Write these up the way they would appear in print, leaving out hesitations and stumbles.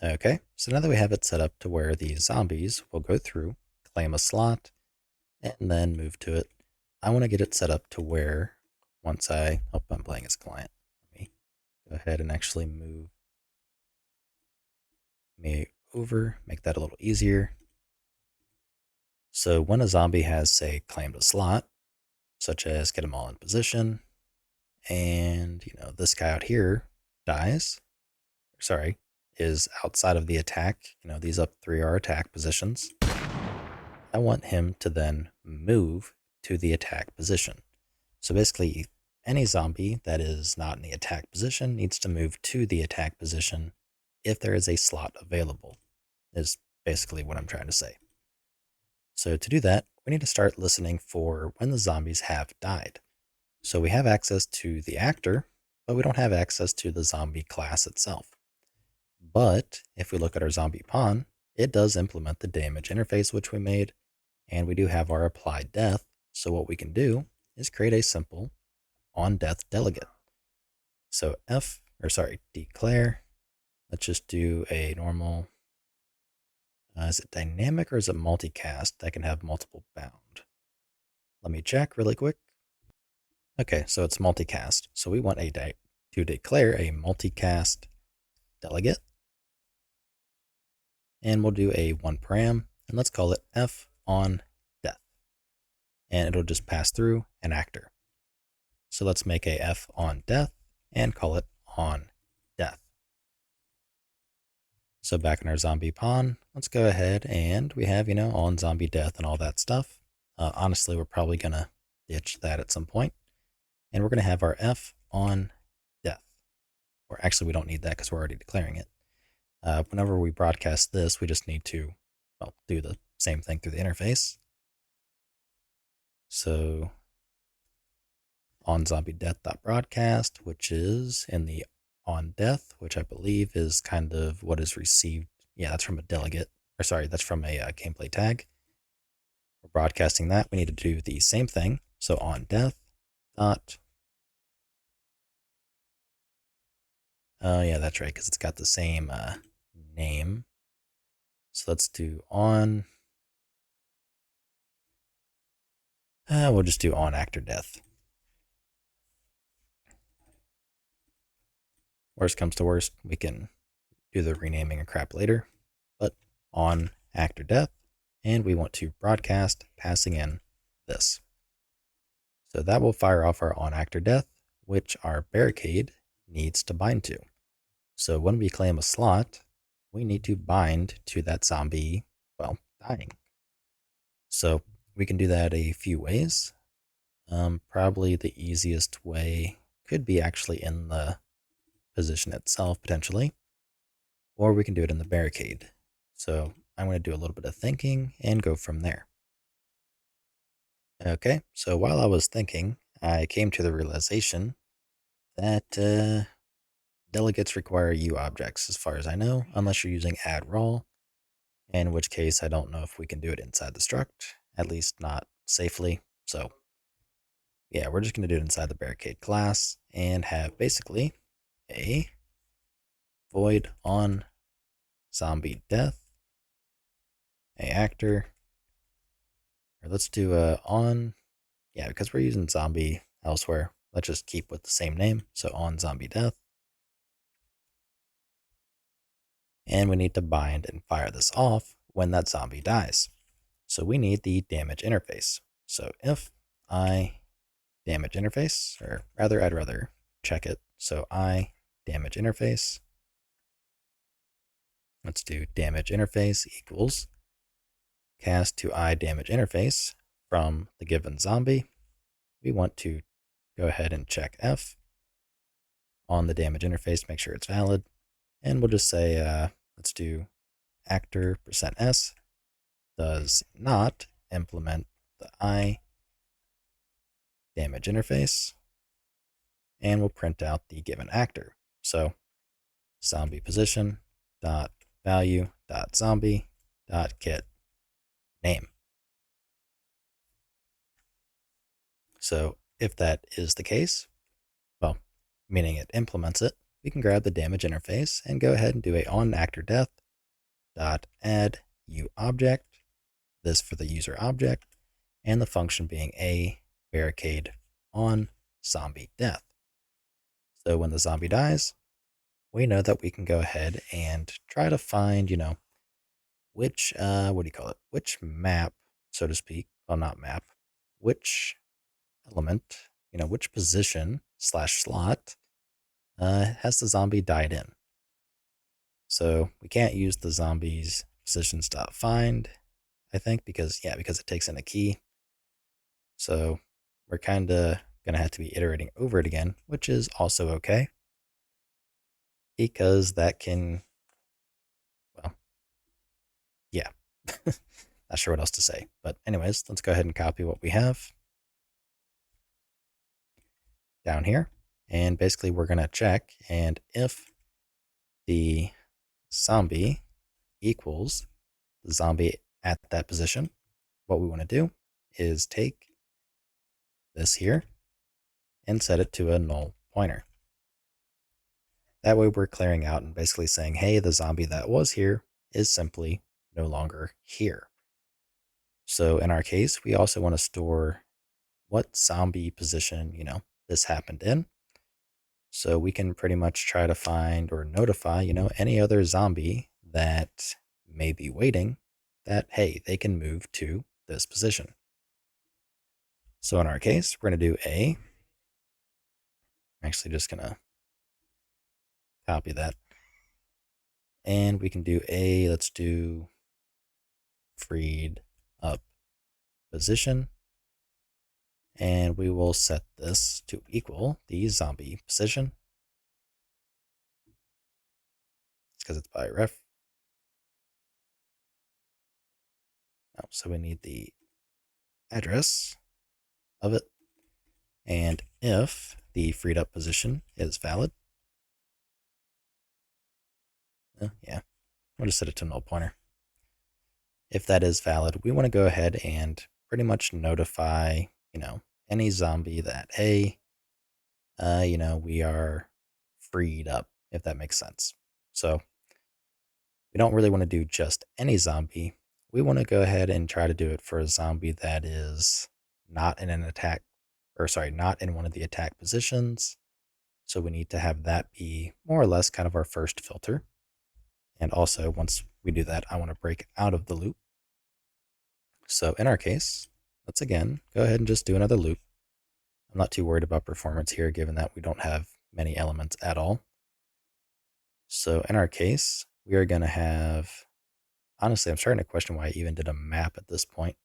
Okay, so now that we have it set up to where the zombies will go through, claim a slot, and then move to it, I want to get it set up to where once I'm playing as client. Let me go ahead and actually move me over, make that a little easier. So when a zombie has, say, claimed a slot, such as get them all in position, and this guy out here dies, sorry, is outside of the attack, these up three are attack positions. I want him to then move to the attack position. So basically, any zombie that is not in the attack position needs to move to the attack position if there is a slot available, is basically what I'm trying to say. So to do that, we need to start listening for when the zombies have died. So we have access to the actor, but we don't have access to the zombie class itself. But if we look at our zombie pawn, it does implement the damage interface which we made, and we do have our applied death. So what we can do is create a simple on death delegate. So declare. Let's just do a normal. Is it dynamic or is it multicast that can have multiple bound? Let me check really quick. Okay, so it's multicast. So we want to declare a multicast delegate. And we'll do a one param, and let's call it F on death. And it'll just pass through an actor. So let's make a F on death and call it on death. So back in our zombie pawn, let's go ahead and we have, on zombie death and all that stuff. Honestly, we're probably going to ditch that at some point. And we're going to have our F on death. Or actually, we don't need that because we're already declaring it. Whenever we broadcast this, we just need to, do the same thing through the interface. So on zombie death.broadcast, which is in the on death, which I believe is kind of what is received. Yeah, that's from a delegate. Or sorry, that's from a gameplay tag. We're broadcasting that. We need to do the same thing. So on death dot. Yeah, that's right, because it's got the same name. So let's do on. We'll just do on actor death. Worst comes to worst, we can do the renaming and crap later. But on actor death, and we want to broadcast passing in this. So that will fire off our on actor death, which our barricade needs to bind to. So when we claim a slot, we need to bind to that zombie, dying. So we can do that a few ways. Probably the easiest way could be actually in the position itself, potentially, or we can do it in the barricade. So I'm going to do a little bit of thinking and go from there. Okay, so while I was thinking, I came to the realization that delegates require U objects, as far as I know, unless you're using add raw, in which case I don't know if we can do it inside the struct, at least not safely. So yeah, we're just going to do it inside the barricade class and have basically a void on zombie death, a actor, or let's do a on, yeah, because we're using zombie elsewhere, let's just keep with the same name. So on zombie death. And we need to bind and fire this off when that zombie dies. So we need the damage interface. So if I damage interface, or rather, I'd rather check it. So I damage interface. Let's do damage interface equals cast to I damage interface from the given zombie. We want to go ahead and check F on the damage interface, make sure it's valid. And we'll just say, let's do actor %s does not implement the I damage interface, and we'll print out the given actor. So zombie position dot value dot zombie dot get name. So if that is the case, meaning it implements it, we can grab the damage interface and go ahead and do a on actor death dot add uObject, this for the user object, and the function being a barricade on zombie death. So when the zombie dies, we know that we can go ahead and try to find, which, what do you call it? Which map, so to speak, well, not map, which element, which position slash slot has the zombie died in. So we can't use the zombie's positions.find, I think, because it takes in a key. So we're kind of going to have to be iterating over it again, which is also okay, because that can, well, yeah. Not sure what else to say. But anyways, let's go ahead and copy what we have down here. And basically we're going to check, and if the zombie equals the zombie at that position, what we want to do is take this here and set it to a null pointer. That way we're clearing out and basically saying, hey, the zombie that was here is simply no longer here. So in our case, we also want to store what zombie position, this happened in. So we can pretty much try to find or notify, any other zombie that may be waiting that, hey, they can move to this position. So in our case, we're going to do I'm actually just going to copy that. And we can do let's do freed up position. And we will set this to equal the zombie position. It's because it's by ref. Oh, so we need the address of it. And if the freed up position is valid, yeah, we'll just set it to null pointer. If that is valid, we want to go ahead and pretty much notify, any zombie that, hey, we are freed up, if that makes sense. So we don't really want to do just any zombie. We want to go ahead and try to do it for a zombie that is not in an attack, not in one of the attack positions. So we need to have that be more or less kind of our first filter. And also, once we do that, I want to break out of the loop. So in our case, let's again go ahead and just do another loop. I'm not too worried about performance here, given that we don't have many elements at all. So in our case, we are going to have, honestly, I'm starting to question why I even did a map at this point.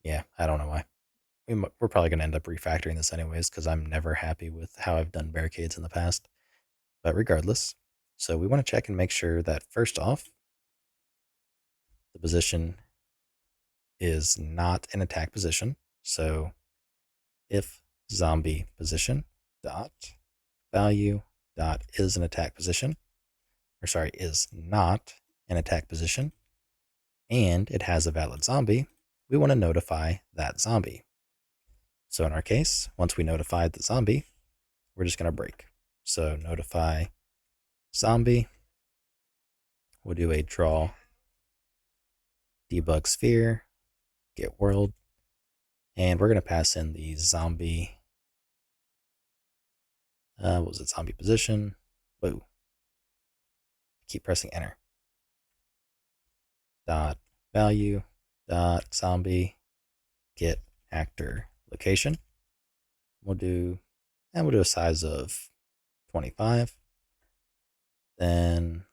Yeah, I don't know why. We're probably going to end up refactoring this anyways, because I'm never happy with how I've done barricades in the past. But regardless, so we want to check and make sure that first off, the position is not an attack position. So if zombie position dot value dot is an attack position, is not an attack position, and it has a valid zombie, we want to notify that zombie. So in our case, once we notified the zombie, we're just going to break. So notify zombie, we'll do a draw debug sphere, get world, and we're going to pass in the zombie, what was it, zombie position, whoa, I keep pressing enter, dot value dot zombie get actor location. We'll do a size of 25, then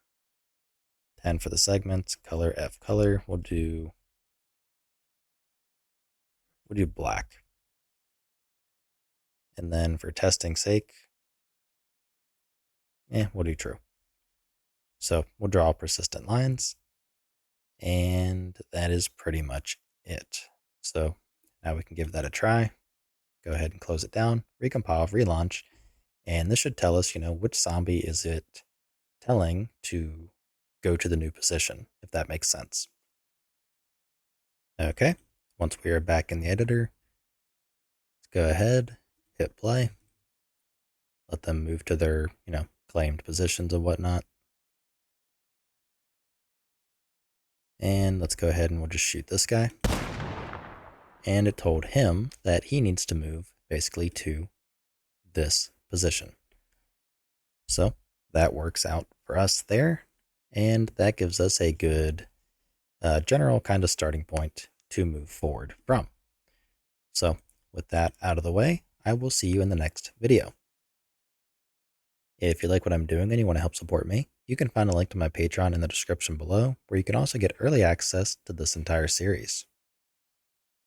10 for the segment, color F color. We'll do black. And then for testing sake, we'll do true. So we'll draw persistent lines, and that is pretty much it. So now we can give that a try. Go ahead and close it down, recompile, relaunch, and this should tell us, which zombie is it telling to go to the new position, if that makes sense. Okay, once we are back in the editor, let's go ahead, hit play. let them move to their, claimed positions and whatnot. And let's go ahead and we'll just shoot this guy. And it told him that he needs to move basically to this position. So that works out for us there. And that gives us a good general kind of starting point to move forward from. So with that out of the way, I will see you in the next video. If you like what I'm doing and you want to help support me, you can find a link to my Patreon in the description below, where you can also get early access to this entire series.